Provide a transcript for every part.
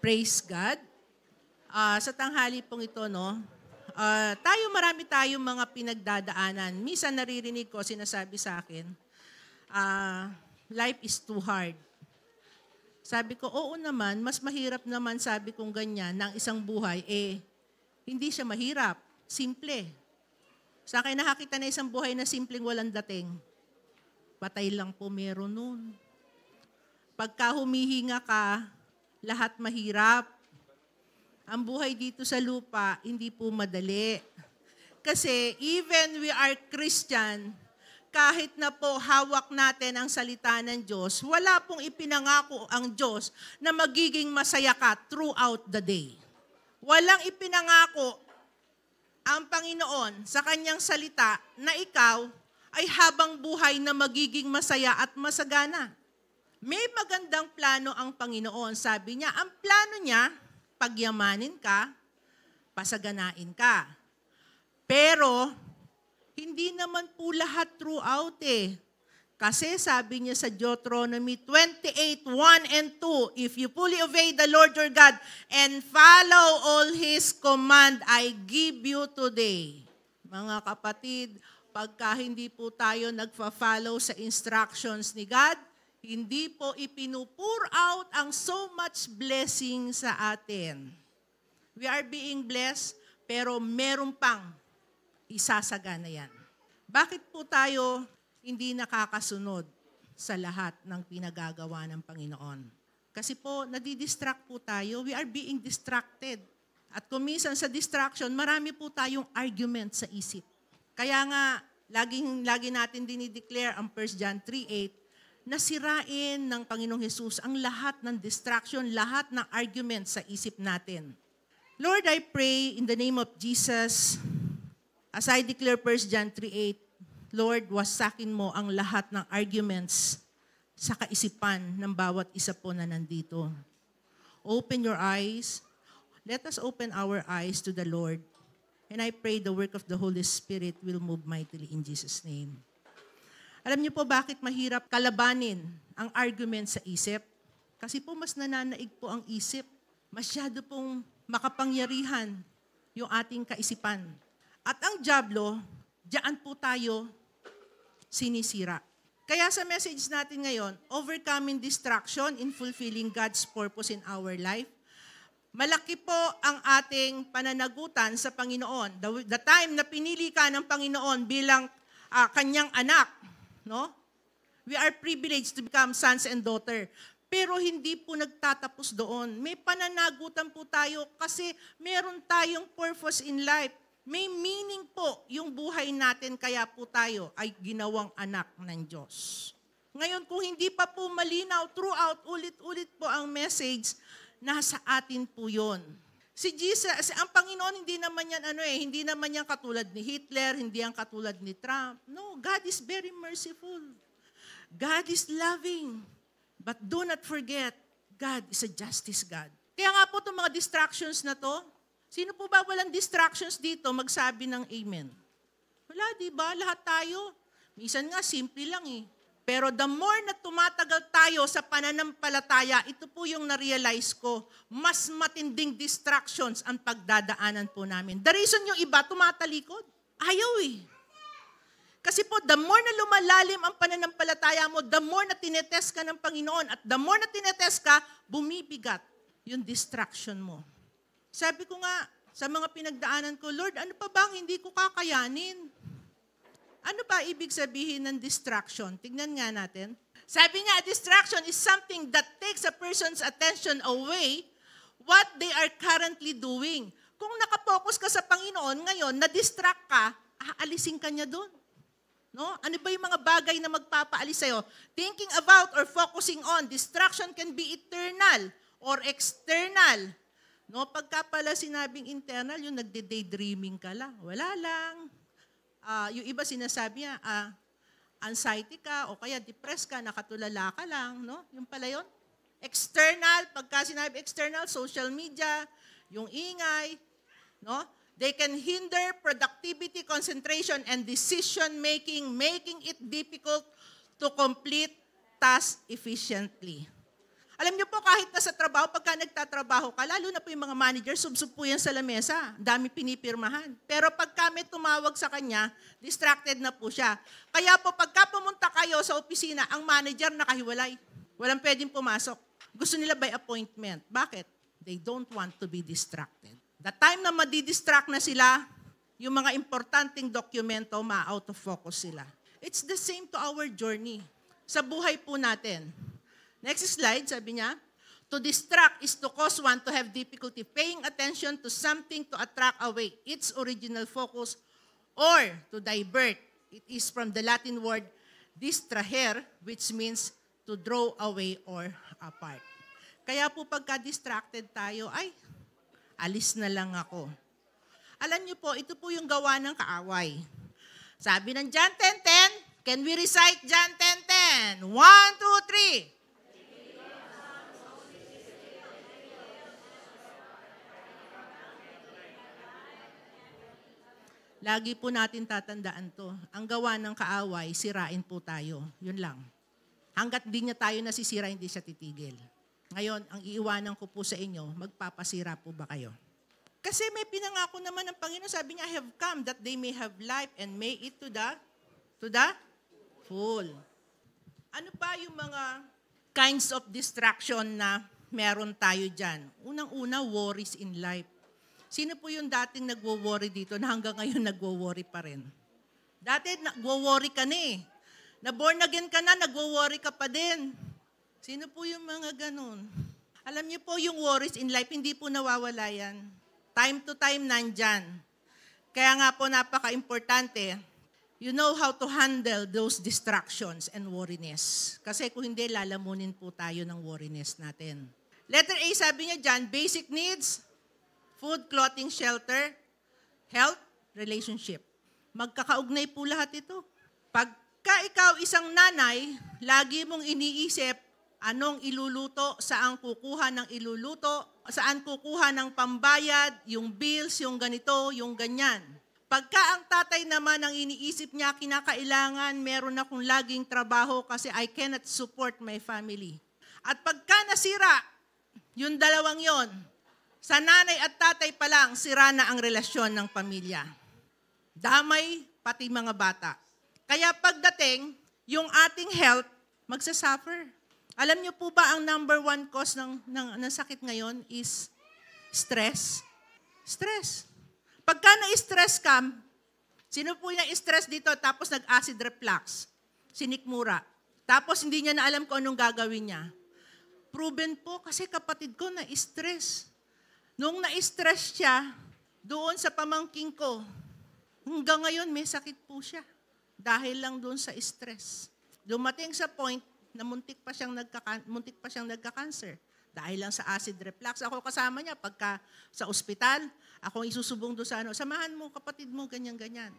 Praise God. Sa tanghali pong ito, no, marami tayong mga pinagdadaanan. Minsan naririnig ko, sinasabi sa akin, life is too hard. Sabi ko, oo naman, mas mahirap naman, sabi kong ganyan, ng isang buhay, hindi siya mahirap, simple. Sa akin nakakita na isang buhay na simpleng walang dating. Patay lang po meron nun. Pagka humihinga ka, lahat mahirap. Ang buhay dito sa lupa, hindi po madali. Kasi even we are Christian, kahit na po hawak natin ang salita ng Diyos, wala pong ipinangako ang Diyos na magiging masaya ka throughout the day. Walang ipinangako ang Panginoon sa kanyang salita na ikaw ay habang buhay na magiging masaya at masagana. May magandang plano ang Panginoon. Sabi niya, ang plano niya, pagyamanin ka, pasaganain ka. Pero, hindi naman po lahat throughout Kasi sabi niya sa Deuteronomy 28:1 and 2, if you fully obey the Lord your God and follow all His command I give you today. Mga kapatid, pagka hindi po tayo nagfa-follow sa instructions ni God, hindi po ipinupur out ang so much blessing sa atin. We are being blessed, pero meron pang isasagana yan. Bakit po tayo hindi nakakasunod sa lahat ng pinagagawa ng Panginoon? Kasi po, nadidistract po tayo. We are being distracted. At kung minsan sa distraction, marami po tayong argument sa isip. Kaya nga, lagi natin dinideclare ang 1 John 3:8, na sirain ng Panginoong Jesus ang lahat ng distraction, lahat ng argument sa isip natin. Lord, I pray in the name of Jesus, as I declare 1 John 3:8, Lord, wasakin mo ang lahat ng arguments sa kaisipan ng bawat isa po na nandito. Open your eyes. Let us open our eyes to the Lord. And I pray the work of the Holy Spirit will move mightily in Jesus' name. Alam niyo po bakit mahirap kalabanin ang argument sa isip? Kasi po mas nananaig po ang isip. Masyado pong makapangyarihan yung ating kaisipan. At ang dyablo, diyan po tayo sinisira. Kaya sa message natin ngayon, overcoming distraction in fulfilling God's purpose in our life. Malaki po ang ating pananagutan sa Panginoon. The time na pinili ka ng Panginoon bilang kanyang anak, no? We are privileged to become sons and daughters. Pero hindi po nagtatapos doon. May pananagutan po tayo kasi meron tayong purpose in life. May meaning po yung buhay natin, kaya po tayo ay ginawang anak ng Diyos. Ngayon, kung hindi pa po malinaw, throughout, ulit-ulit po ang message, nasa atin po yun. Si Jesus, ang Panginoon, hindi naman yan, hindi naman yan katulad ni Hitler, hindi yan katulad ni Trump. No, God is very merciful. God is loving. But do not forget, God is a justice God. Kaya nga po itong mga distractions na to, sino po ba walang distractions dito magsabi ng amen? Wala, di ba? Lahat tayo. Minsan nga, simple lang Pero the more na tumatagal tayo sa pananampalataya, ito po yung na-realize ko, mas matinding distractions ang pagdadaanan po namin. The reason yung iba tumatalikod. Ayaw Kasi po, the more na lumalalim ang pananampalataya mo, the more na tinetest ka ng Panginoon, at the more na tinetest ka, bumibigat yung distraction mo. Sabi ko nga, sa mga pinagdaanan ko, Lord, ano pa bang hindi ko kakayanin? Ano ba ibig sabihin ng distraction? Tignan nga natin. Sabi nga, distraction is something that takes a person's attention away what they are currently doing. Kung nakapokus ka sa Panginoon ngayon, na-distract ka, aalisin ka niya doon. No? Ano ba yung mga bagay na magpapaalis sa'yo? Thinking about or focusing on, distraction can be eternal or external. No, pagka pala sinabing internal, yung nagde-daydreaming ka lang. Wala lang. Yung iba sinasabi niya, anxiety ka o kaya depressed ka, nakatulala ka lang. No? Yung pala yun. External, pagka sinabi external, social media, yung ingay. No? They can hinder productivity, concentration, and decision-making, making it difficult to complete tasks efficiently. Alam niyo po, kahit nasa trabaho, pagka nagtatrabaho ka, lalo na po yung mga manager, subsub po yan sa lamesa. Dami pinipirmahan. Pero pagka may tumawag sa kanya, distracted na po siya. Kaya po, pagka pumunta kayo sa opisina, ang manager nakahiwalay. Walang pwedeng pumasok. Gusto nila by appointment. Bakit? They don't want to be distracted. The time na madidistract na sila, yung mga importanteng dokumento, ma-out of focus sila. It's the same to our journey. Sa buhay po natin. Next slide, sabi niya, to distract is to cause one to have difficulty paying attention to something to attract away its original focus or to divert. It is from the Latin word distraher, which means to draw away or apart. Kaya po pagka-distracted tayo, ay, alis na lang ako. Alam niyo po, ito po yung gawa ng kaaway. Sabi ng John 10:10, can we recite John 10:10? 1, 2, 3. Lagi po natin tatandaan to. Ang gawa ng kaaway, sirain po tayo. Yun lang. Hanggat di niya tayo nasisira, hindi siya titigil. Ngayon, ang iiwanan ko po sa inyo, magpapasira po ba kayo? Kasi may pinangako naman ng Panginoon, sabi niya, I have come that they may have life and may it to the full. Ano pa yung mga kinds of distraction na meron tayo dyan? Unang-una, worries in life. Sino po yung dating nagwo-worry dito na hanggang ngayon nagwo-worry pa rin? Dati nagwo-worry ka na eh. Na-born again ka na, nagwo-worry ka pa din. Sino po yung mga ganun? Alam niyo po yung worries in life, hindi po nawawala yan. Time to time nandyan. Kaya nga po napaka-importante, you know how to handle those distractions and worriness. Kasi kung hindi, lalamunin po tayo ng worriness natin. Letter A, sabi niya dyan, basic needs, food, clothing, shelter, health, relationship. Magkakaugnay po lahat ito. Pagka ikaw isang nanay, lagi mong iniisip anong iluluto, saan kukuha ng iluluto, saan kukuha ng pambayad, yung bills, yung ganito, yung ganyan. Pagka ang tatay naman ang iniisip niya, kinakailangan meron akong laging trabaho kasi I cannot support my family. At pagka nasira, yung dalawang yon, sa nanay at tatay pa lang, sira na ang relasyon ng pamilya. Damay, pati mga bata. Kaya pagdating, yung ating health, magsasuffer. Alam niyo po ba ang number one cause ng sakit ngayon is stress? Stress. Pagka na-stress ka, sino po yung na-stress dito tapos nag-acid reflux? Sinikmura. Tapos hindi niya na alam kung anong gagawin niya. Proven po kasi kapatid ko na-stress. Nung na-stress siya, doon sa pamangking ko, hanggang ngayon may sakit po siya. Dahil lang doon sa stress. Dumating sa point na muntik pa siyang nagka-cancer. Dahil lang sa acid reflux. Ako kasama niya pagka sa ospital, ako isusubong doon sa samahan mo kapatid mo, ganyan-ganyan.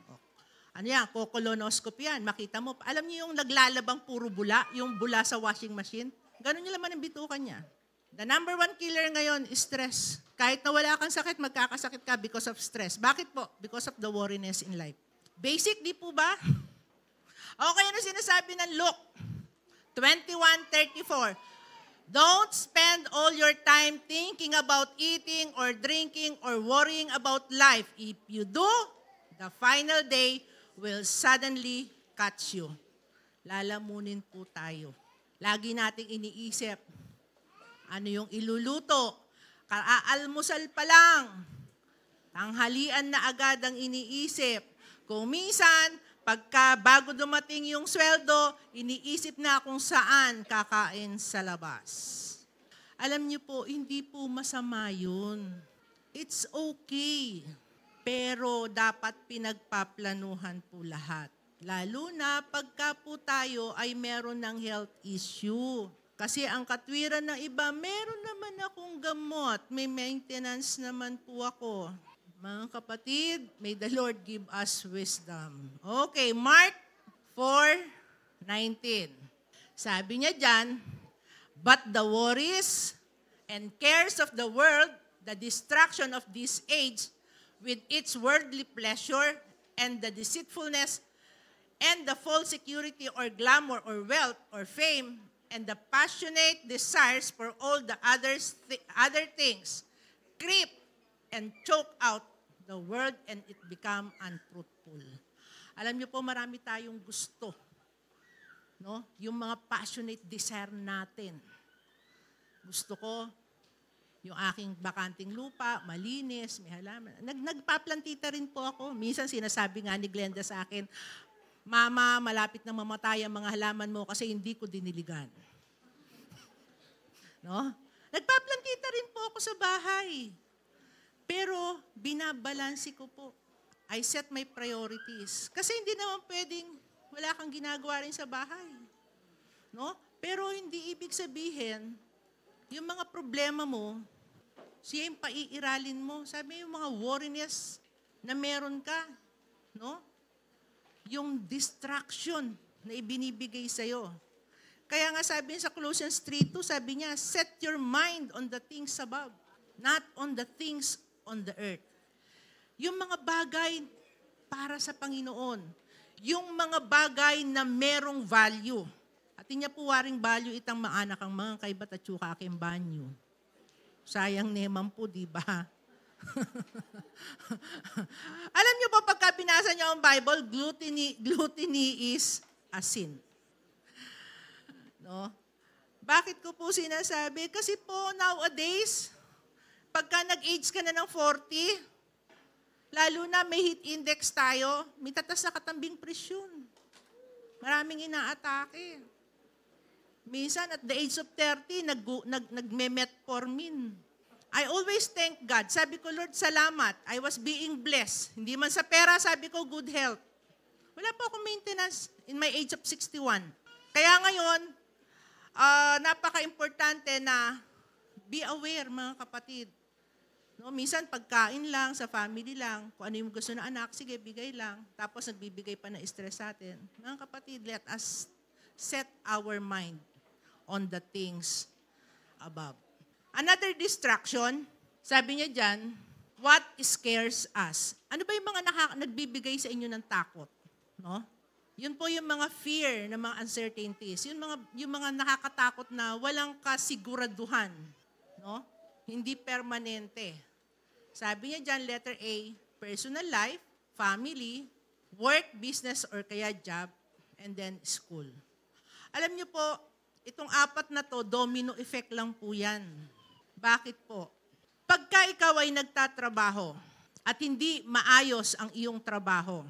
Ano yan, colonoscopy yan, makita mo. Alam niyo yung naglalabang puro bula, yung bula sa washing machine? Ganun niya laman ang bitukan niya. The number one killer ngayon is stress. Kahit na wala kang sakit, magkakasakit ka because of stress. Bakit po? Because of the worriness in life. Basic, di po ba? Okay, ano sinasabi ng Luke 21:34? Don't spend all your time thinking about eating or drinking or worrying about life. If you do, the final day will suddenly catch you. Lalamunin po tayo. Lagi nating iniisip, ano yung iluluto? Kaalmusal pa lang. Tanghalian na agad ang iniisip. Kung minsan, bago dumating yung sweldo, iniisip na kung saan kakain sa labas. Alam niyo po, hindi po masama yun. It's okay. Pero dapat pinagpaplanuhan po lahat. Lalo na pagka po tayo ay meron ng health issue. Kasi ang katwiran ng iba, meron naman akong gamot. May maintenance naman po ako. Mga kapatid, may the Lord give us wisdom. Okay, Mark 4:19. Sabi niya dyan, but the worries and cares of the world, the distraction of this age, with its worldly pleasure and the deceitfulness and the false security or glamour or wealth or fame and the passionate desires for all the other things creep and choke out the word and it become unfruitful. Alam niyo po, marami tayong gusto. No? Yung mga passionate desire natin. Gusto ko, yung aking bakanting lupa, malinis, may halaman. Nagpaplantita rin po ako. Minsan sinasabi nga ni Glenda sa akin, Mama, malapit na mamatay ang mga halaman mo kasi hindi ko diniligan. No? Nagpaplantita rin po ako sa bahay. Pero binabalansi ko po. I set my priorities. Kasi hindi naman pwedeng wala kang ginagawa rin sa bahay. No? Pero hindi ibig sabihin, yung mga problema mo, siya yung paiiralin mo. Sabi yung mga worriness na meron ka, no? Yung distraction na ibinibigay sa'yo. Kaya nga sabi sa Colossians 3:2, sabi niya, set your mind on the things above, not on the things on the earth. Yung mga bagay para sa Panginoon. Yung mga bagay na merong value. At inya po waring value itang maanak ang mga kaibat at yuka aking banyo. Sayang neman po, di ba? Alam niyo po, pagka binasa niyo ang Bible, gluttony is a sin. No? Bakit ko po sinasabi? Kasi po nowadays, pagka nag-age ka na ng 40, lalo na may heat index tayo, may tatas na katambing presyon. Maraming inaatake. Minsan at the age of 30, nagme-metformin. I always thank God. Sabi ko, Lord, salamat. I was being blessed. Hindi man sa pera, sabi ko, good health. Wala po akong maintenance in my age of 61. Kaya ngayon, napaka-importante na be aware, mga kapatid. No, minsan pagkain lang, sa family lang, kung ano yung gusto ng anak, sige, bigay lang. Tapos nagbibigay pa ng stress sa atin. Mga kapatid, let us set our mind on the things above. Another distraction, sabi niya dyan, what scares us? Ano ba yung mga nagbibigay sa inyo ng takot? No? Yun po yung mga fear, na mga uncertainties. Yung mga nakakatakot na walang kasiguraduhan. No? Hindi permanente. Sabi niya dyan, letter A, personal life, family, work, business, or kaya job, and then school. Alam niyo po, itong apat na to, domino effect lang po yan. Bakit po? Pagka ikaw ay nagtatrabaho at hindi maayos ang iyong trabaho,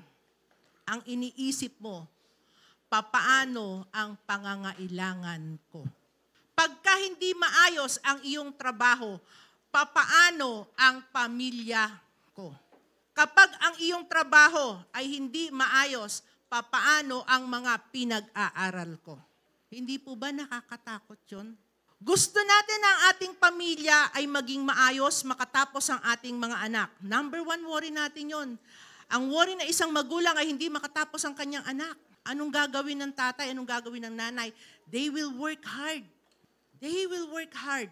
ang iniisip mo, papaano ang pangangailangan ko? Pagka hindi maayos ang iyong trabaho, papaano ang pamilya ko? Kapag ang iyong trabaho ay hindi maayos, papaano ang mga pinag-aaral ko? Hindi po ba nakakatakot yun? Gusto natin ang ating pamilya ay maging maayos, makatapos ang ating mga anak. Number one worry natin yun. Ang worry na isang magulang ay hindi makatapos ang kanyang anak. Anong gagawin ng tatay? Anong gagawin ng nanay? They will work hard. They will work hard.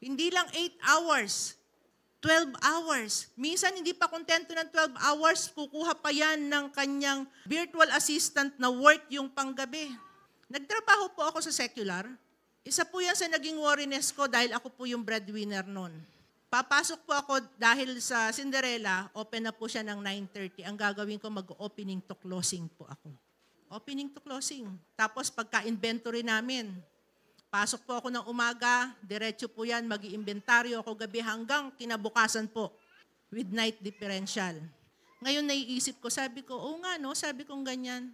Hindi lang 8 hours, 12 hours. Minsan hindi pa kontento ng 12 hours, kukuha pa yan ng kanyang virtual assistant na work yung panggabi. Nagtrabaho po ako sa secular. Isa po yan sa naging worriness ko dahil ako po yung breadwinner noon. Papasok po ako dahil sa Cinderella, open na po siya ng 9:30. Ang gagawin ko, mag-opening to closing po ako. Opening to closing. Tapos pagka-inventory namin, pasok po ako ng umaga, diretso po yan, mag-iimbentaryo ako gabi hanggang kinabukasan po with night differential. Ngayon naiisip ko, sabi ko, oo nga no, sabi kong ganyan.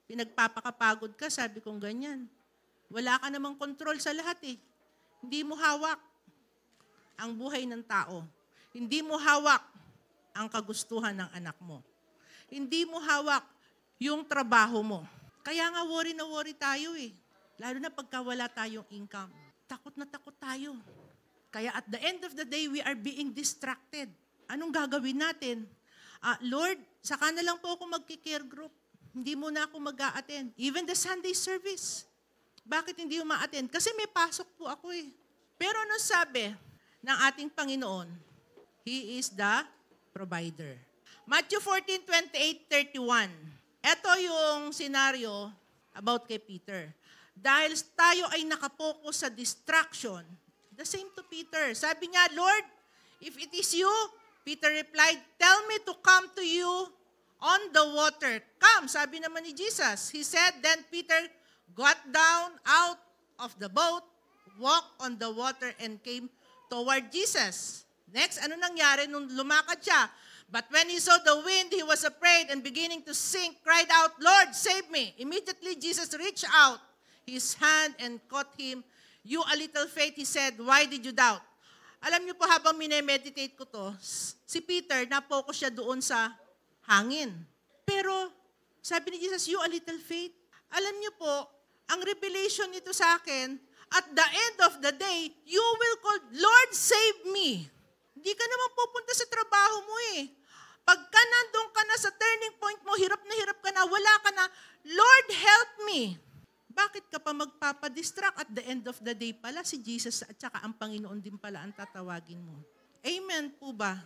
Pinagpapakapagod ka, sabi kong ganyan. Wala ka namang control sa lahat eh. Hindi mo hawak ang buhay ng tao. Hindi mo hawak ang kagustuhan ng anak mo. Hindi mo hawak yung trabaho mo. Kaya nga worry na worry tayo eh. Lalo na pagka wala tayong income. Takot na takot tayo. Kaya at the end of the day, we are being distracted. Anong gagawin natin? Lord, saka na lang po ako magki-care group. Hindi muna ako mag-a-attend. Even the Sunday service. Bakit hindi uma-attend? Kasi may pasok po ako eh. Pero ano sabi ng ating Panginoon? He is the provider. Matthew 14:28-31. Ito yung senaryo about kay Peter. Dahil tayo ay nakapokus sa distraction. The same to Peter. Sabi niya, Lord, if it is you, Peter replied, tell me to come to you on the water. Come, sabi naman ni Jesus. He said, then Peter got down out of the boat, walked on the water, and came toward Jesus. Next, ano nangyari nung lumakad siya? But when he saw the wind, he was afraid and beginning to sink, cried out, Lord, save me. Immediately Jesus reached out his hand and caught him. You a little faith, he said, why did you doubt? Alam niyo po, habang minemeditate ko to, si Peter, na-focus siya doon sa hangin. Pero, sabi ni Jesus, you a little faith. Alam niyo po, ang revelation nito sa akin, at the end of the day, you will call, Lord, save me. Hindi ka naman pupunta sa trabaho mo eh. Pagka nandun ka na sa turning point mo, hirap ka na, wala ka na, Lord, help me. Bakit ka pa magpapadistract? At the end of the day pala, si Jesus at saka ang Panginoon din pala ang tatawagin mo. Amen po ba?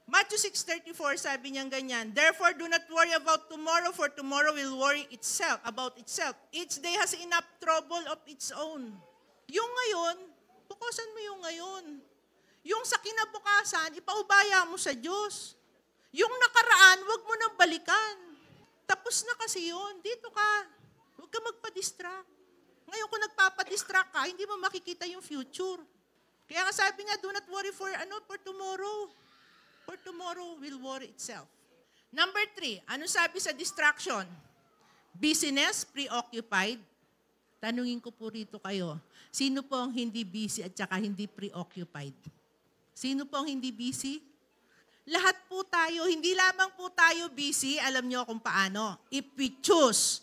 Matthew 6:34, sabi niyang ganyan, therefore, do not worry about tomorrow, for tomorrow will worry about itself. Each day has enough trouble of its own. Yung ngayon, bukasan mo yung ngayon. Yung sa kinabukasan, ipaubaya mo sa Diyos. Yung nakaraan, huwag mo nang balikan. Tapos na kasi yun. Dito ka. Huwag ka magpa-distract. Ngayon kung nagpapa-distract ka, hindi mo makikita yung future. Kaya sabi nga, do not worry for tomorrow. For tomorrow will worry itself. Number 3, ano sabi sa distraction? Busyness, preoccupied. Tanungin ko po rito kayo, sino po ang hindi busy at saka hindi preoccupied? Sino po ang hindi busy? Lahat po tayo, hindi lamang po tayo busy, alam niyo kung paano, if we choose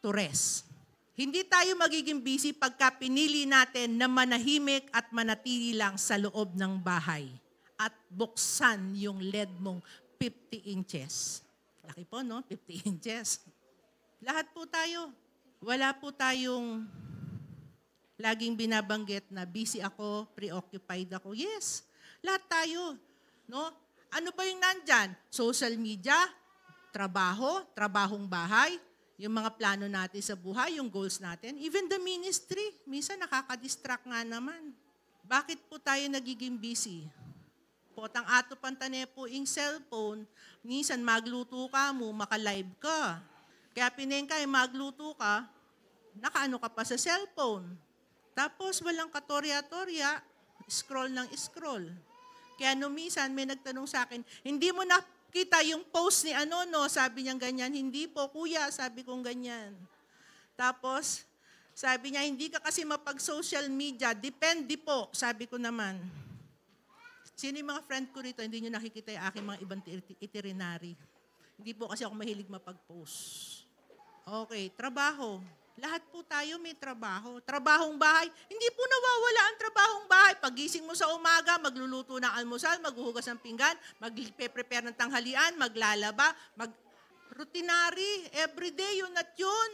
to rest. Hindi tayo magiging busy pagka pinili natin na manahimik at manatili lang sa loob ng bahay at buksan yung LED mong 50 inches. Laki po, no? 50 inches. Lahat po tayo. Wala po tayong laging binabanggit na busy ako, preoccupied ako. Yes, lahat tayo. No? Ano ba yung nandyan? Social media, trabaho, trabahong bahay, yung mga plano natin sa buhay, yung goals natin, even the ministry, minsan nakaka-distract nga naman. Bakit po tayo nagiging busy? Potang ato pantane po yung cellphone, minsan magluto ka mo, maka-live ka. Kaya pinengka, magluto ka, nakaano ka pa sa cellphone. Tapos walang katorya-torya, scroll ng scroll. Kaya nung minsan may nagtanong sa akin, hindi mo nakita yung post ni no? Sabi niya ganyan, hindi po kuya, sabi kong ganyan. Tapos sabi niya, hindi ka kasi mapag-social media, depende po, sabi ko naman. Sino yung mga friend ko rito, hindi nyo nakikita yung aking mga ibang itinerary. Hindi po kasi ako mahilig mapag-post. Okay, trabaho. Lahat po tayo may trabaho. Trabahong bahay, hindi po nawawala ang trabahong bahay. Pagising mo sa umaga, magluluto ng almusal, maghuhugas ng pinggan, magpe-prepare ng tanghalian, maglalaba, routinary, everyday, yun at yun.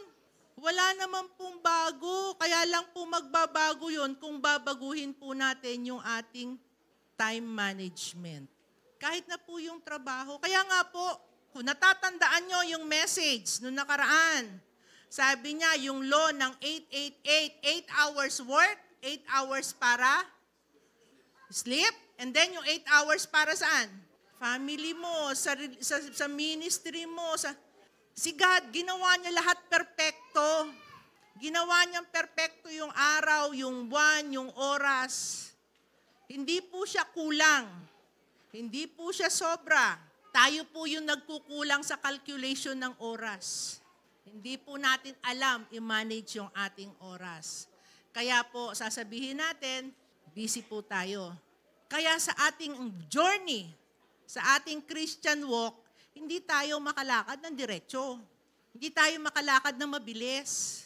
Wala naman pong bago, kaya lang po magbabago yun kung babaguhin po natin yung ating time management. Kahit na po yung trabaho. Kaya nga po, kung natatandaan nyo yung message nung nakaraan, sabi niya, yung law ng 8-8-8, 8 hours work, 8 hours para sleep, and then yung 8 hours para saan? Family mo, sa ministry mo. Si God, ginawa niya lahat perpekto. Ginawa niyang perpekto yung araw, yung buwan, yung oras. Hindi po siya kulang. Hindi po siya sobra. Tayo po yung nagkukulang sa calculation ng oras. Hindi po natin alam i-manage yung ating oras. Kaya po, sasabihin natin, busy po tayo. Kaya sa ating journey, sa ating Christian walk, hindi tayo makalakad ng diretso. Hindi tayo makalakad ng mabilis.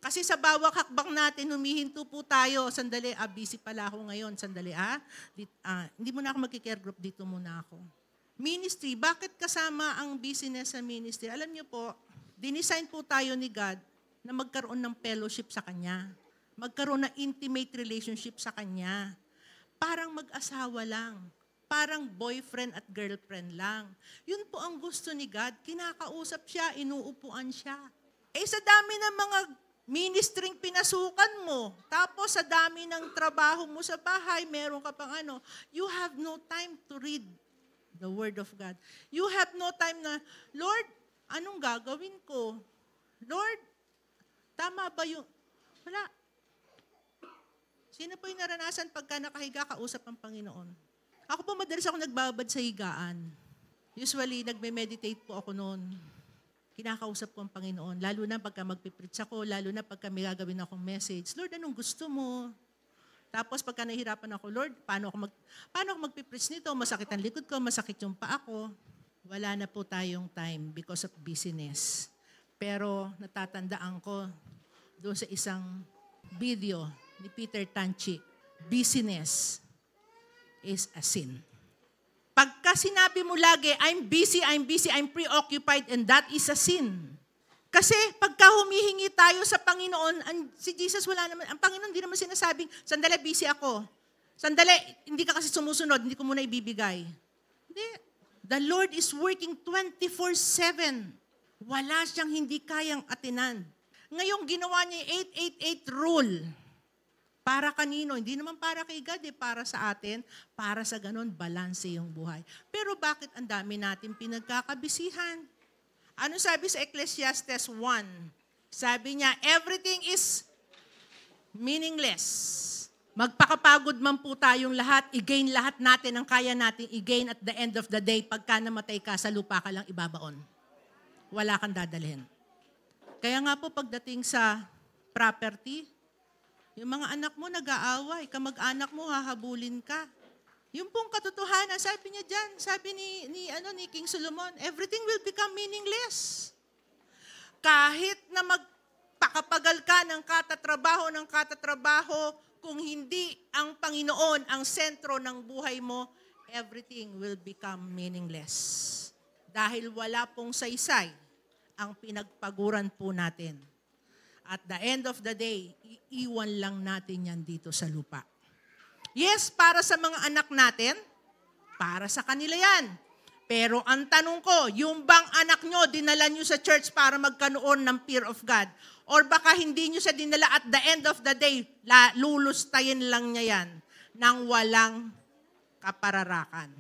Kasi sa bawat hakbang natin, humihinto po tayo. Sandali, busy pala ako ngayon. Sandali, hindi mo na ako magki-care group, dito muna ako. Ministry, bakit kasama ang business sa ministry? Alam niyo po, dinesign po tayo ni God na magkaroon ng fellowship sa Kanya. Magkaroon ng intimate relationship sa Kanya. Parang mag-asawa lang. Parang boyfriend at girlfriend lang. Yun po ang gusto ni God. Kinakausap siya, inuupuan siya. Sa dami ng mga ministering pinasukan mo, tapos sa dami ng trabaho mo sa bahay, meron ka pang you have no time to read the Word of God. You have no time na, Lord, anong gagawin ko? Lord, tama ba yung... Wala. Sino po yung naranasan pagka nakahiga, kausap ang Panginoon? Ako po madalas ako nagbabad sa higaan. Usually, nagme-meditate po ako noon. Kinakausap ko ang Panginoon. Lalo na pagka magpipreach ako, lalo na pagka may gagawin akong message. Lord, anong gusto mo? Tapos pagka nahihirapan ako, Lord, paano ako magpipreach nito? Masakit ang likod ko, masakit yung paa ko. Wala na po tayong time because of busyness. Pero natatandaan ko doon sa isang video ni Peter Tanchi, busyness is a sin. Pagka sinabi mo lagi, I'm busy, I'm preoccupied, and that is a sin. Kasi pagka humihingi tayo sa Panginoon, si Jesus wala naman, ang Panginoon hindi naman sinasabing, sandali, busy ako. Sandali, hindi ka kasi sumusunod, hindi ko muna ibibigay. Hindi. The Lord is working 24/7. Wala siyang hindi kayang atinan. Ngayong ginawa niya yung 888 rule. Para kanino? Hindi naman para kay God, para sa atin, para sa ganun, balanse yung buhay. Pero bakit ang dami natin pinagkakabisihan? Ano sabi sa Ecclesiastes 1? Sabi niya, everything is meaningless. Magpakapagod man po tayong lahat, i-gain lahat natin ang kaya natin i-gain at the end of the day, pagka namatay ka, sa lupa ka lang ibabaon. Wala kang dadalhin. Kaya nga po pagdating sa property, yung mga anak mo nag-aaway, kamag-anak mo hahabulin ka. Yung pong katotohanan, sabi niya dyan, sabi ni King Solomon, everything will become meaningless. Kahit na magpakapagal ka ng katatrabaho, kung hindi ang Panginoon ang sentro ng buhay mo, everything will become meaningless. Dahil wala pong saysay ang pinagpaguran po natin. At the end of the day, iiwan lang natin yan dito sa lupa. Yes, para sa mga anak natin, para sa kanila yan. Pero ang tanong ko, yung bang anak nyo, dinala nyo sa church para magkaroon ng fear of God? Or baka hindi nyo siya dinala at the end of the day, lulustayin lang niya yan nang walang kapararakan.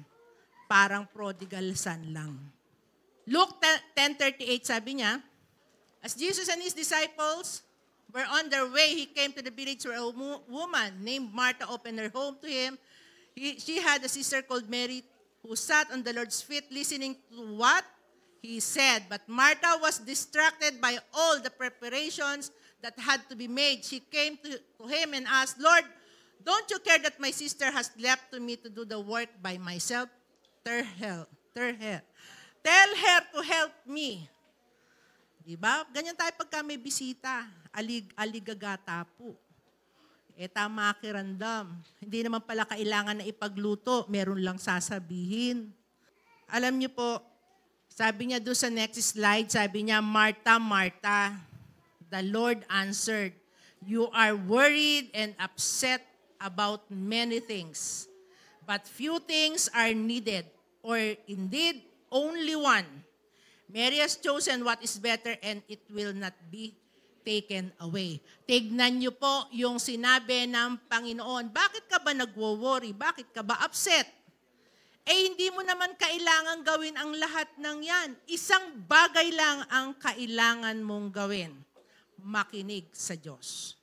Parang prodigal son lang. Luke 10:38 sabi niya, as Jesus and his disciples were on their way, he came to the village where a woman named Martha opened her home to him. She had a sister called Mary who sat on the Lord's feet listening to what he said. But Martha was distracted by all the preparations that had to be made. She came to him and asked, Lord, don't you care that my sister has left to me to do the work by myself? Tell her to help me. Diba? Ganyan tayo pagka may bisita. Aligagata po. Tama kirandam. Hindi naman pala kailangan na ipagluto. Meron lang sasabihin. Alam niyo po, sabi niya doon sa next slide, sabi niya, Martha, Martha, the Lord answered, you are worried and upset about many things. But few things are needed, or indeed, only one. Mary has chosen what is better and it will not be taken away. Tignan niyo po yung sinabi ng Panginoon. Bakit ka ba nagwo-worry? Bakit ka ba upset? Hindi mo naman kailangan gawin ang lahat ng yan. Isang bagay lang ang kailangan mong gawin. Makinig sa Diyos.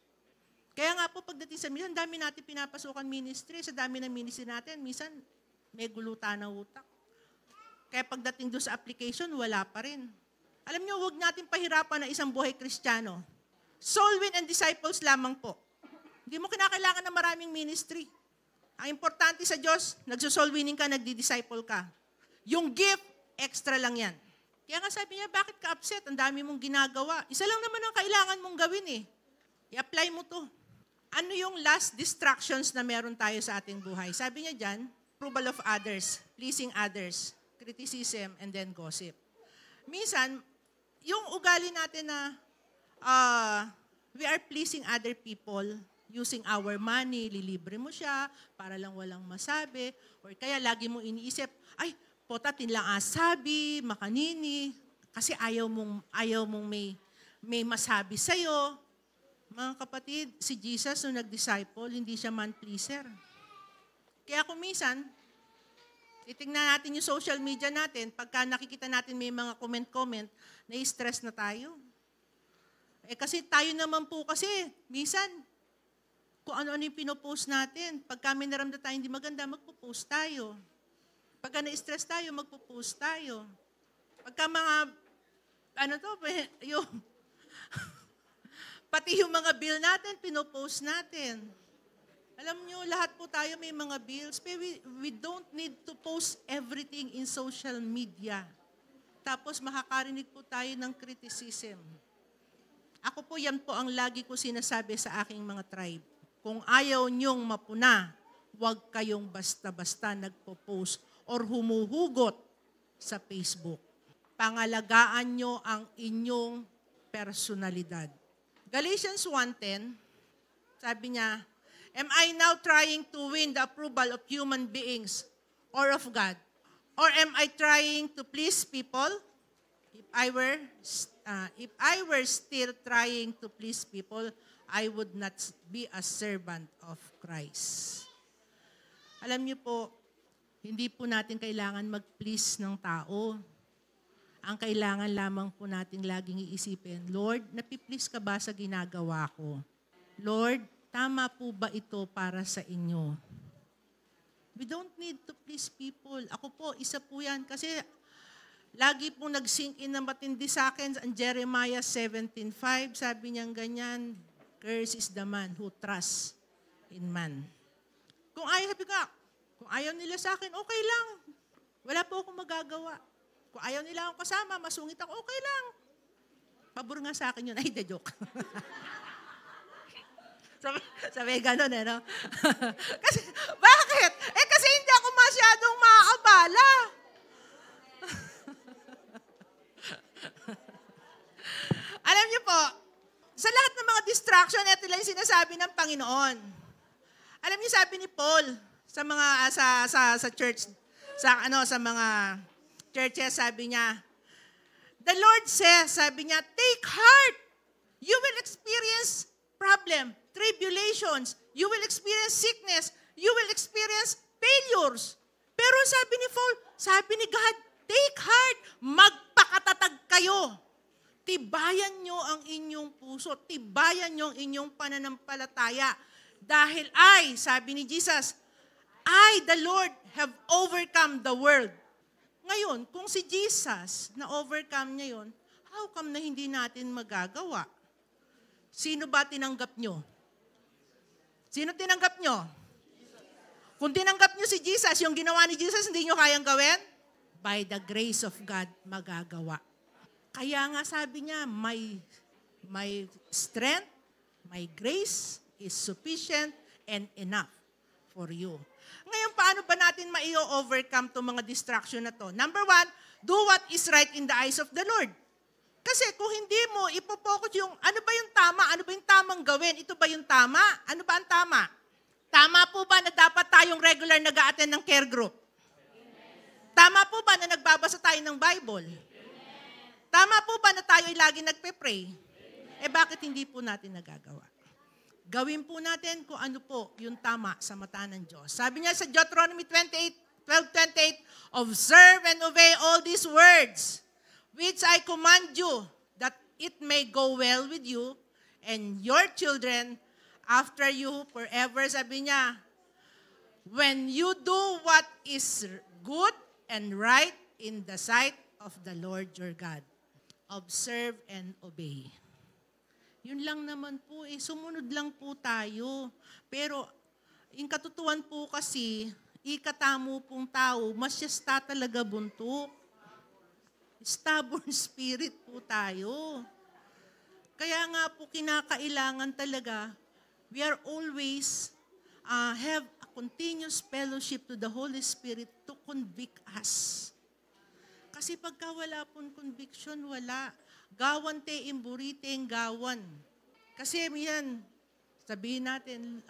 Kaya nga po pagdating sa minsan, dami natin pinapasukan ministry. Sa dami ng ministry natin, minsan may gulutan ng utak. Kaya pagdating doon sa application, wala pa rin. Alam niyo, huwag natin pahirapan na isang buhay Kristiyano. Soul win and disciples lamang po. Hindi mo kinakailangan ng maraming ministry. Ang importante sa Diyos, nagso-soul winning ka, nagdi-disciple ka. Yung gift, extra lang yan. Kaya nga sabi niya, bakit ka upset? Ang dami mong ginagawa. Isa lang naman ang kailangan mong gawin I-apply mo to. Ano yung last distractions na meron tayo sa ating buhay? Sabi niya dyan, approval of others, pleasing others, criticism, and then gossip. Minsan, yung ugali natin na we are pleasing other people using our money, lilibre mo siya para lang walang masabi, or kaya lagi mo iniisip, ay, potatin lang asabi, makanini, kasi ayaw mong may may masabi sa'yo. Mga kapatid, si Jesus nung nag-disciple, hindi siya man-pleaser. Kaya kung minsan, titingnan natin yung social media natin, pagka nakikita natin may mga comment-comment, na-stress na tayo. Kasi tayo naman po kasi, minsan, kung ano-ano yung pinopost natin, pagka may naramdaman tayo hindi maganda, magpo-post tayo. Pagka na-stress tayo, magpo-post tayo. Pagka mga, yung, pati yung mga bill natin, pinopost natin. Alam nyo, lahat po tayo may mga bills, pero we don't need to post everything in social media. Tapos makakarinig po tayo ng criticism. Ako po, yan po ang lagi ko sinasabi sa aking mga tribe. Kung ayaw nyong mapuna, huwag kayong basta-basta nagpo-post or humuhugot sa Facebook. Pangalagaan nyo ang inyong personalidad. Galatians 1:10, sabi niya, am I now trying to win the approval of human beings or of God? Or am I trying to please people? If I were still trying to please people, I would not be a servant of Christ. Alam niyo po, hindi po natin kailangan mag-please ng tao. Ang kailangan lamang po natin laging iisipin, Lord, napiplease ka ba sa ginagawa ko? Lord, tama po ba ito para sa inyo? We don't need to please people. Ako po, isa po yan. Kasi lagi pong nag-sink in na matindi sa akin ang Jeremiah 17:5. Sabi niyang ganyan, curse is the man who trusts in man. Kung ayaw nila sa akin, okay lang. Wala po akong magagawa. Kung ayaw nila akong kasama, masungit ako, okay lang. Pabor nga sa akin yun. Ay, the joke. sabi gano'n no? Kasi, bakit? Kasi hindi ako masyadong makakabala. Alam niyo po, sa lahat ng mga distraction, ito lang yung sinasabi ng Panginoon. Alam niyo, sabi ni Paul, sa mga, sa church, sa mga churches, sabi niya, the Lord says, sabi niya, take heart. You will experience problem, tribulations. You will experience sickness. You will experience failures. Pero sabi ni Paul, sabi ni God, take heart. Magpakatatag kayo. Tibayan nyo ang inyong puso. Tibayan nyo ang inyong pananampalataya. Dahil sabi ni Jesus, I, the Lord, have overcome the world. Ngayon, kung si Jesus na-overcome niya yun, how come na hindi natin magagawa? Sino ba tinanggap nyo? Sino tinanggap nyo? Kung tinanggap nyo si Jesus, yung ginawa ni Jesus, hindi nyo kayang gawin? By the grace of God, magagawa. Kaya nga sabi niya, my strength, my grace is sufficient and enough for you. Ngayon, paano ba natin ma-overcome itong mga distraction na to? Number 1, do what is right in the eyes of the Lord. Kasi kung hindi mo ipopokus yung, ano ba yung tama? Ano ba yung tamang gawin? Ito ba yung tama? Ano ba ang tama? Tama po ba na dapat tayong regular nag-a-attend ng care group? Tama po ba na nagbabasa tayo ng Bible? Tama po ba na tayo ay lagi nagpe-pray? Bakit hindi po natin nagagawa? Gawin po natin kung ano po yung tama sa mata ng Diyos. Sabi niya sa Deuteronomy 12:28, observe and obey all these words, which I command you, that it may go well with you and your children after you forever. Sabi niya, when you do what is good and right in the sight of the Lord your God, observe and obey. Yun lang naman po sumunod lang po tayo. Pero, yung katutuan po kasi, ikatamo pong tao, masyasta talaga buntok. Stubborn spirit po tayo. Kaya nga po kinakailangan talaga, we are always have a continuous fellowship to the Holy Spirit to convict us. Kasi pagka wala pong conviction, wala. Gawan te imburiteng gawan. Kasi yan, sabihin natin,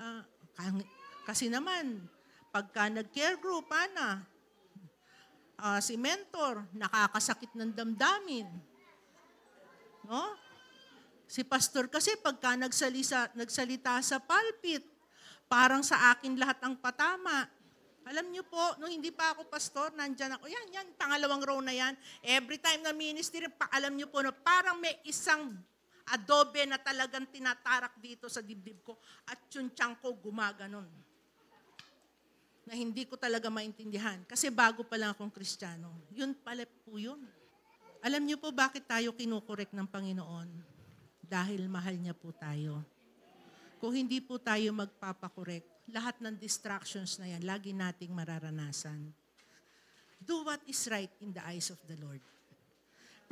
kasi naman, pagka nag-care group, si mentor, nakakasakit ng damdamin. No? Si pastor kasi pagka nagsalita sa pulpit, parang sa akin lahat ang patama. Alam niyo po, nung hindi pa ako pastor, nandyan ako. Yan, pangalawang row na yan. Every time na ministry, alam niyo po, na parang may isang adobe na talagang tinatarak dito sa dibdib ko at yung tiyan ko gumaganon. Na hindi ko talaga maintindihan. Kasi bago pa lang akong Kristiyano. Yun pala po yun. Alam niyo po bakit tayo kinukorek ng Panginoon? Dahil mahal niya po tayo. Kung hindi po tayo magpapakorek, lahat ng distractions na yan, lagi nating mararanasan. Do what is right in the eyes of the Lord.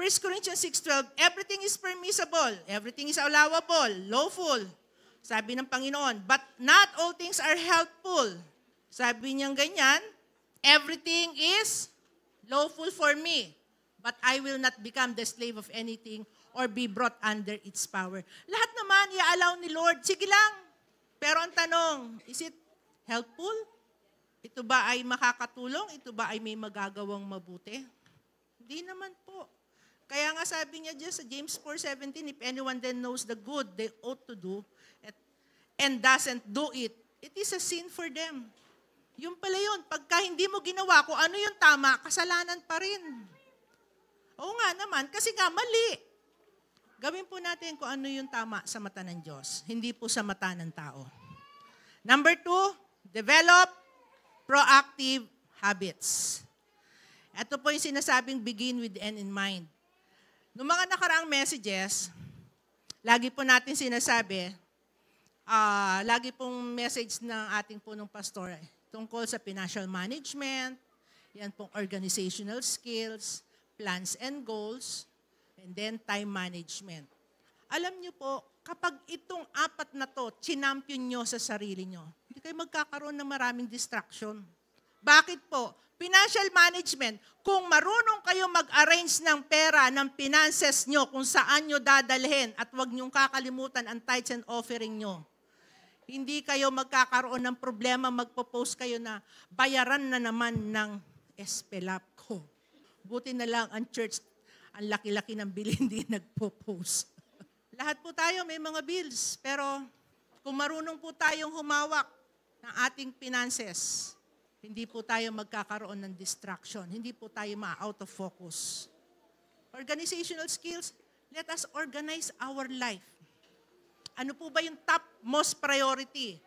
1 Corinthians 6:12, everything is permissible, everything is allowable, lawful. Sabi ng Panginoon, but not all things are helpful. Sabi niyang ganyan, everything is lawful for me, but I will not become the slave of anything or be brought under its power. Lahat naman, i-allow ni Lord. Sige lang. Pero ang tanong, is it helpful? Ito ba ay makakatulong? Ito ba ay may magagawang mabuti? Hindi naman po. Kaya nga sabi niya dyan sa James 4:17, if anyone then knows the good they ought to do and doesn't do it, it is a sin for them. Yung pala yun, pagka hindi mo ginawa kung ano yung tama, kasalanan pa rin. Oo nga naman, kasi nga mali. Gawin po natin kung ano yung tama sa mata ng Diyos, hindi po sa mata ng tao. Number 2, develop proactive habits. Ito po yung sinasabing begin with the end in mind. Noong mga nakaraang messages, lagi po natin sinasabi, lagi pong message ng ating punong pastor tungkol sa financial management, yan pong organizational skills, plans and goals, and then time management. Alam niyo po, kapag itong 4 na to, chinampion nyo sa sarili nyo, hindi kayo magkakaroon ng maraming distraction. Bakit po? Financial management, kung marunong kayo mag-arrange ng pera, ng finances nyo, kung saan nyo dadalhin, at huwag nyong kakalimutan ang tithes and offering nyo, hindi kayo magkakaroon ng problema, magpo-post kayo na bayaran na naman ng espelap ko. Buti na lang ang church, ang laki-laki ng bill, hindi nagpo-post. Lahat po tayo may mga bills, pero kung marunong po tayong humawak ng ating finances, hindi po tayo magkakaroon ng distraction. Hindi po tayo ma-out of focus. Organizational skills, let us organize our life. Ano po ba yung top most priority?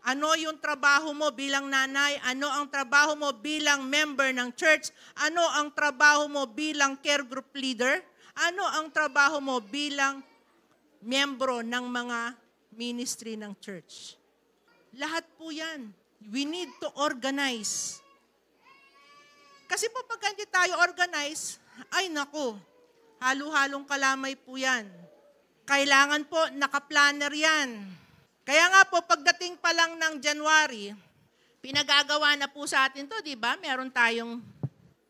Ano yung trabaho mo bilang nanay? Ano ang trabaho mo bilang member ng church? Ano ang trabaho mo bilang care group leader? Ano ang trabaho mo bilang miyembro ng mga ministry ng church? Lahat po yan. We need to organize. Kasi po pag hindi tayo organize, ay naku, halo-halong kalamay po yan. Kailangan po naka-planner yan. Kaya nga po, pagdating pa lang ng January, pinagagawa na po sa atin to, di ba? Meron tayong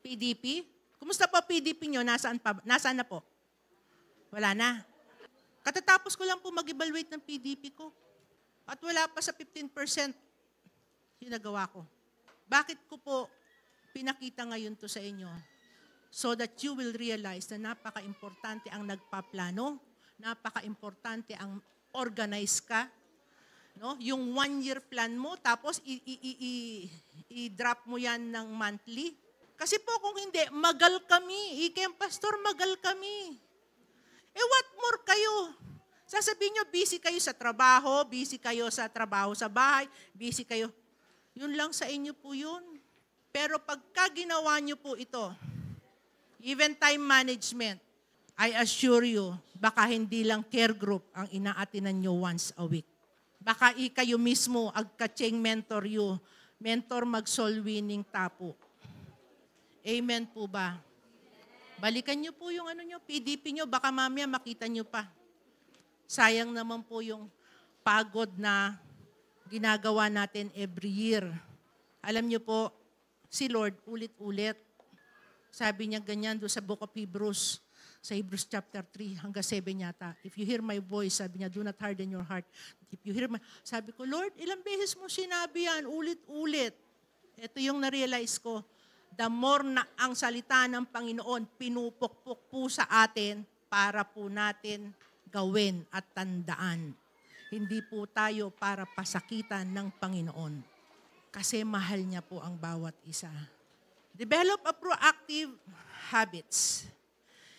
PDP. Kumusta po PDP nyo? Nasaan na po? Wala na. Katatapos ko lang po mag-evaluate ng PDP ko. At wala pa sa 15% yung nagawa ko. Bakit ko po pinakita ngayon to sa inyo? So that you will realize na napaka-importante ang nagpaplano, napaka-importante ang organize ka, no? Yung 1-year plan mo, tapos i-drop mo yan ng monthly. Kasi po kung hindi, magal kami. Pastor, magal kami. What more kayo? Sasabihin nyo, busy kayo sa trabaho sa bahay, busy kayo. Yun lang sa inyo po yun. Pero pagka ginawa nyo po ito, even time management, I assure you, baka hindi lang care group ang inaatinan nyo once a week. Baka kayo mismo, agka-cheng mentor you, mentor mag-soul winning tapo. Amen po ba? Balikan nyo po yung PDP nyo, baka mamaya makita nyo pa. Sayang naman po yung pagod na ginagawa natin every year. Alam nyo po, si Lord ulit-ulit. Sabi niya ganyan doon sa Book of Hebrews, sa Hebrews chapter 3 hanggang 7 yata. If you hear my voice, sabi niya, do not harden your heart. If you hear sabi ko, Lord, ilang beses mo sinabi yan, ulit-ulit. Ito yung na-realize ko, the more na ang salita ng Panginoon pinupukpok po sa atin para po natin gawin at tandaan. Hindi po tayo para pasakitan ng Panginoon. Kasi mahal niya po ang bawat isa. Develop a proactive habits.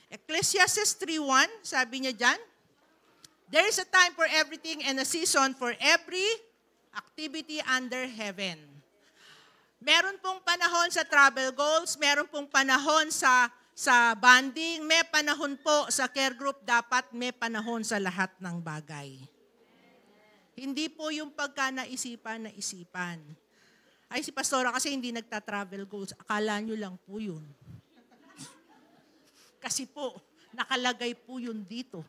Ecclesiastes 3:1, sabi niya dyan, there is a time for everything and a season for every activity under heaven. Meron pong panahon sa travel goals, meron pong panahon sa bonding, may panahon po sa care group, dapat may panahon sa lahat ng bagay. Hindi po yung pagka naisipan. Ay, si Pastora kasi hindi nagta-travel goals. Akala nyo lang po yun. Kasi po, nakalagay po yun dito.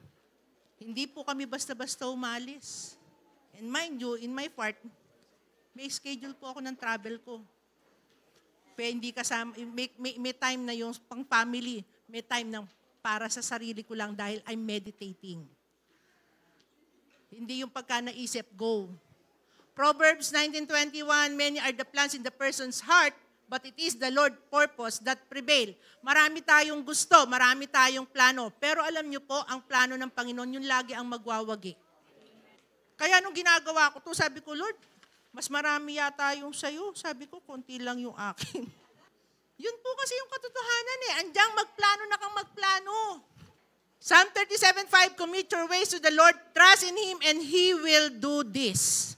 Hindi po kami basta-basta umalis. And mind you, in my part, may schedule po ako ng travel ko. Pero hindi kasama, may time na yung pang family, may time na para sa sarili ko lang dahil I'm meditating. Hindi yung pagka naisip, go. Proverbs 19:21, many are the plans in the person's heart, but it is the Lord's purpose that prevail. Marami tayong gusto, marami tayong plano. Pero alam niyo po, ang plano ng Panginoon, yun lagi ang magwawagi. Kaya nung ginagawa ko to, sabi ko, Lord, mas marami yata yung sayo. Sabi ko, konti lang yung akin. Yun po kasi yung katotohanan eh. Andyang magplano na kang magplano. Psalm 37:5, commit your ways to the Lord, trust in Him, and He will do this.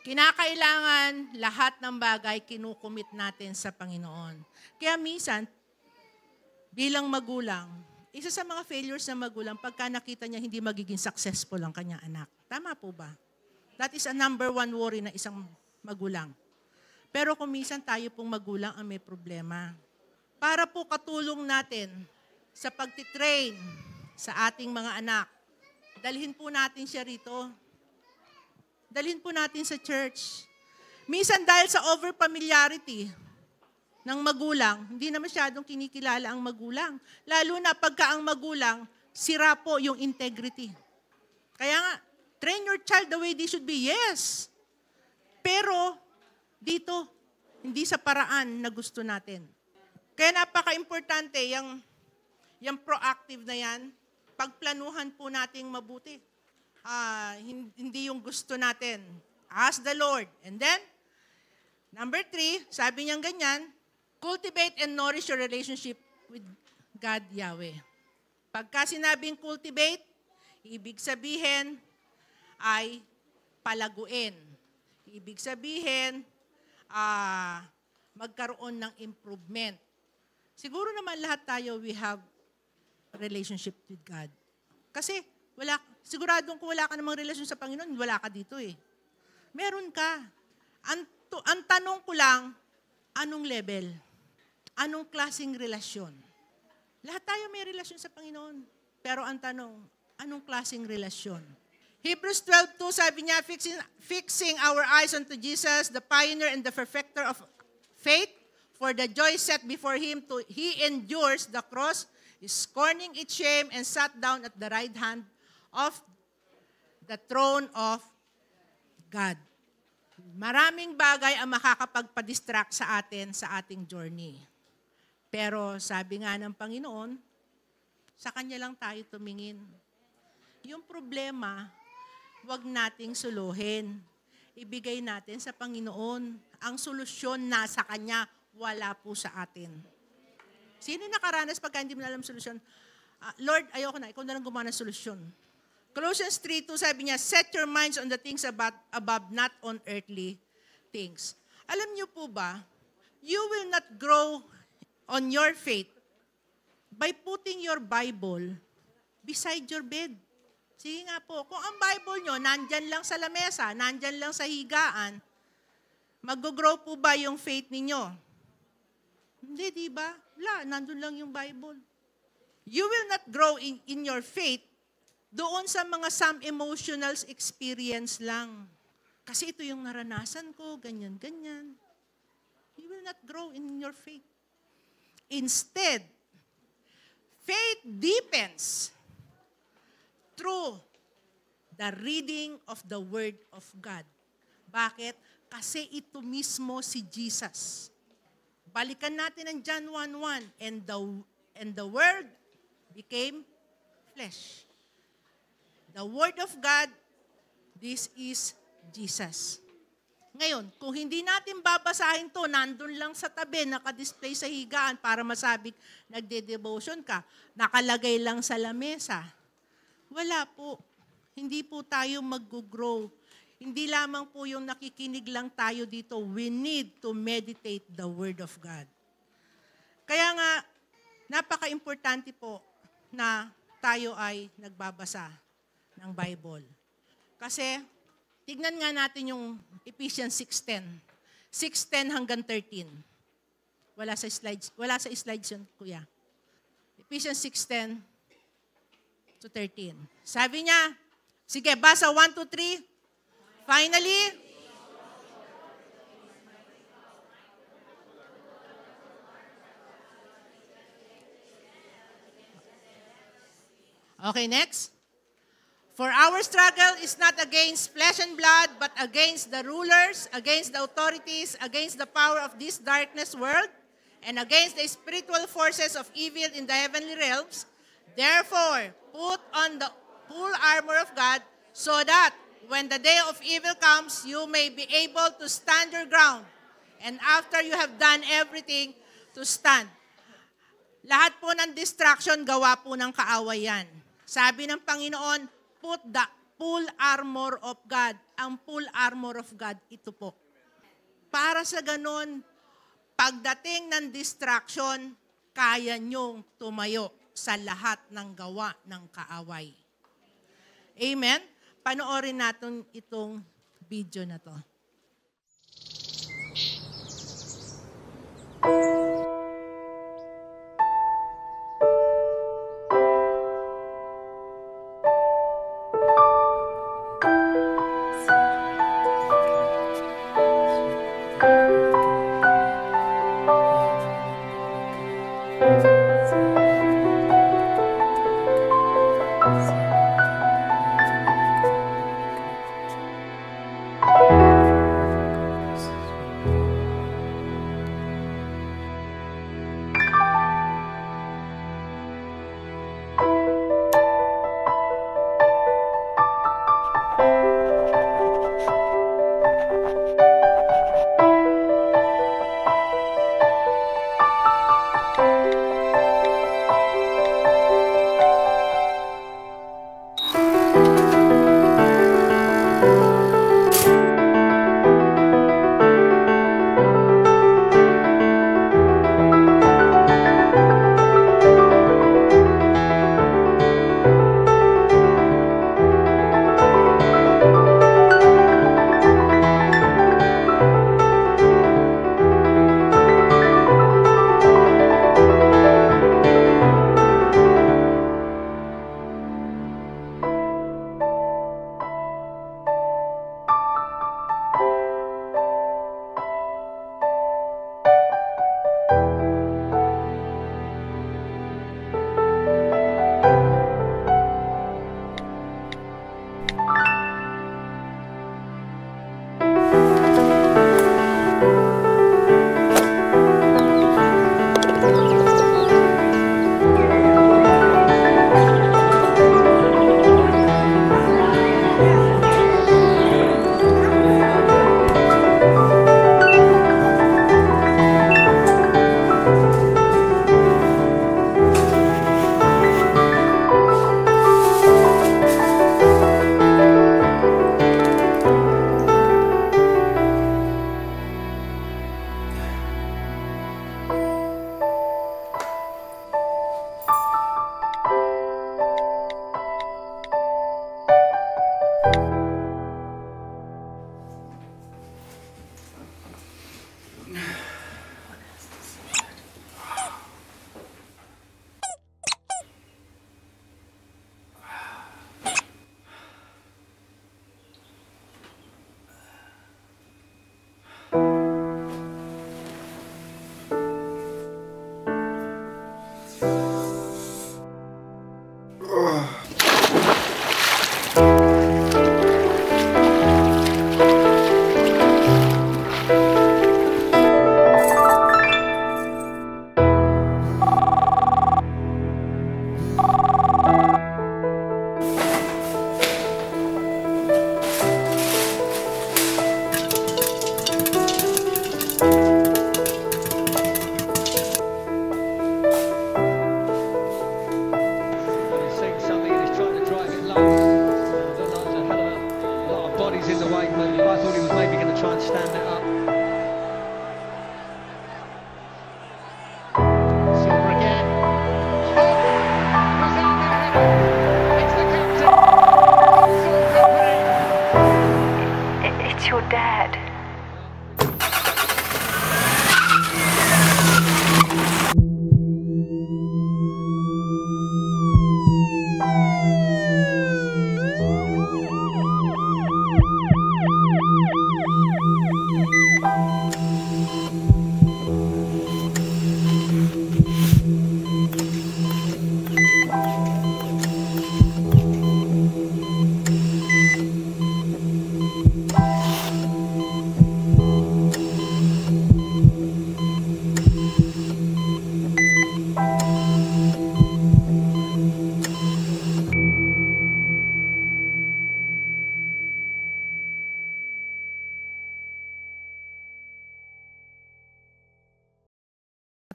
Kinakailangan lahat ng bagay kinukumit natin sa Panginoon. Kaya minsan, bilang magulang, isa sa mga failures ng magulang, pagka nakita niya hindi magiging successful ang kanyang anak. Tama po ba? That is a number one worry na isang magulang. Pero kung minsan tayo pong magulang ang may problema, para po katulong natin sa pagtitrain sa ating mga anak, dalhin po natin siya rito. Dalhin po natin sa church. Minsan dahil sa over-familiarity ng magulang, hindi na masyadong kinikilala ang magulang. Lalo na pagka ang magulang, sira po yung integrity. Kaya nga, train your child the way they should be. Yes. Pero, dito, hindi sa paraan na gusto natin. Kaya napaka-importante, yung proactive na yan, pagplanuhan po nating mabuti. Hindi yung gusto natin. Ask the Lord. And then, number 3, sabi niyang ganyan, cultivate and nourish your relationship with God, Yahweh. Pagka sinabing cultivate, ibig sabihin ay palaguin. Ibig sabihin, magkaroon ng improvement. Siguro naman lahat tayo, we have a relationship with God. Kasi, siguradong kung wala ka namang relasyon sa Panginoon, wala ka dito eh. Meron ka. Ang tanong ko lang, anong level? Anong klaseng relasyon? Lahat tayo may relasyon sa Panginoon. Pero ang tanong, anong klaseng relasyon? Hebrews 12:2, sabi niya, fixing our eyes unto Jesus, the pioneer and the perfecter of faith, for the joy set before Him, He endures the cross, scorning its shame, and sat down at the right hand of the throne of God. Maraming bagay ang makakapagpa-distract sa atin sa ating journey. Pero sabi nga ng Panginoon, sa Kanya lang tayo tumingin. Yung problema, huwag nating suluhin. Ibigay natin sa Panginoon. Ang solusyon nasa Kanya, wala po sa atin. Sino nakaranas pagka hindi mo alam solusyon? Lord, ayoko na, ikaw na lang gumawa ng solusyon. Colossians 3:2, sabi niya, set your minds on the things above, not on earthly things. Alam niyo po ba, you will not grow on your faith by putting your Bible beside your bed. Sige nga po, kung ang Bible nyo, nandyan lang sa lamesa, nandyan lang sa higaan, mag-grow po ba yung faith ninyo? Hindi, di ba? Wala, nandun lang yung Bible. You will not grow in your faith doon sa mga some emotional experience lang. Kasi ito yung naranasan ko, ganyan. You will not grow in your faith. Instead, faith deepens through the reading of the Word of God. Bakit? Kasi ito mismo si Jesus. Balikan natin ang John 1:1, and the Word became flesh. The Word of God, this is Jesus. Ngayon, kung hindi natin babasahin to, nandun lang sa tabi, nakadisplay sa higaan para masabing nagde-devotion ka, nakalagay lang sa lamesa. Wala po. Hindi po tayo mag-grow. Hindi lamang po yung nakikinig lang tayo dito. We need to meditate the Word of God. Kaya nga, napaka-importante po na tayo ay nagbabasa ng Bible. Kasi, tignan nga natin yung Ephesians 6:10. 6:10 hanggang 13. Wala sa slides yun, kuya. Ephesians 6:10 to 13. Sabi niya, sige, basa 1, 2, 3. Finally, okay, next. For our struggle is not against flesh and blood, but against the rulers, against the authorities, against the power of this darkness world, and against the spiritual forces of evil in the heavenly realms. Therefore, put on the full armor of God, so that when the day of evil comes, you may be able to stand your ground. And after you have done everything, to stand. Lahat po ng distraction, gawa po ng kaawayan. Sabi ng Panginoon, put the full armor of God. Ang full armor of God, ito po. Para sa ganon, pagdating ng distraction, kaya nyong tumayo sa lahat ng gawa ng kaaway. Amen? Panoorin natin itong video na to.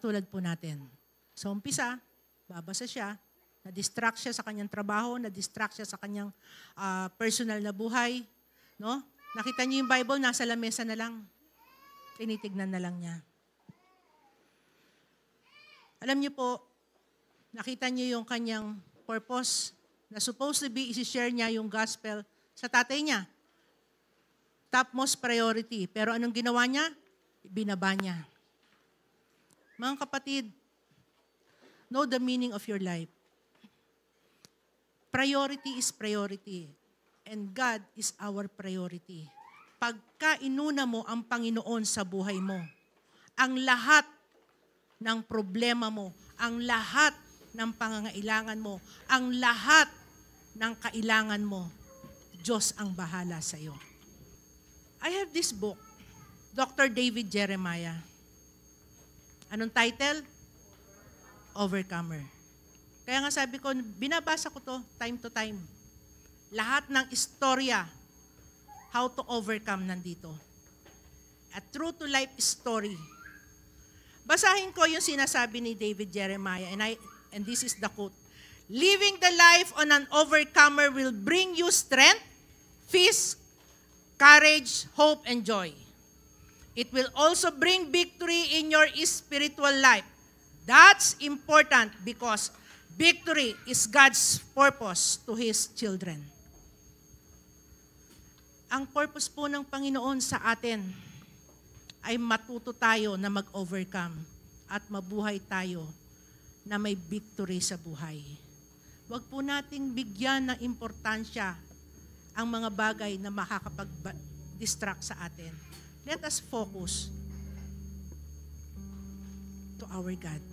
katulad po natin. Sa umpisa, babasa siya, na-distract siya sa kanyang trabaho, na-distract siya sa kanyang personal na buhay. No? Nakita niyo yung Bible, nasa lamesa na lang. Tinitignan na lang niya. Alam niyo po, nakita niyo yung kanyang purpose na supposed to be, isi-share niya yung gospel sa tatay niya. Topmost priority. Pero anong ginawa niya? Binaba niya. Mga kapatid, know the meaning of your life. Priority is priority. And God is our priority. Pagka inuna mo ang Panginoon sa buhay mo, ang lahat ng problema mo, ang lahat ng pangangailangan mo, ang lahat ng kailangan mo, Diyos ang bahala sa iyo. I have this book, Dr. David Jeremiah. Anong title? Overcomer. Kaya nga sabi ko, binabasa ko to time to time. Lahat ng istorya, how to overcome nandito. A true to life story. Basahin ko yung sinasabi ni David Jeremiah, and this is the quote. Living the life on an overcomer will bring you strength, peace, courage, hope, and joy. It will also bring victory in your spiritual life. That's important because victory is God's purpose to His children. Ang purpose po ng Panginoon sa atin ay matuto tayo na mag-overcome at mabuhay tayo na may victory sa buhay. Huwag po nating bigyan ng importansya ang mga bagay na makakapag-distract sa atin. Let us focus to our God.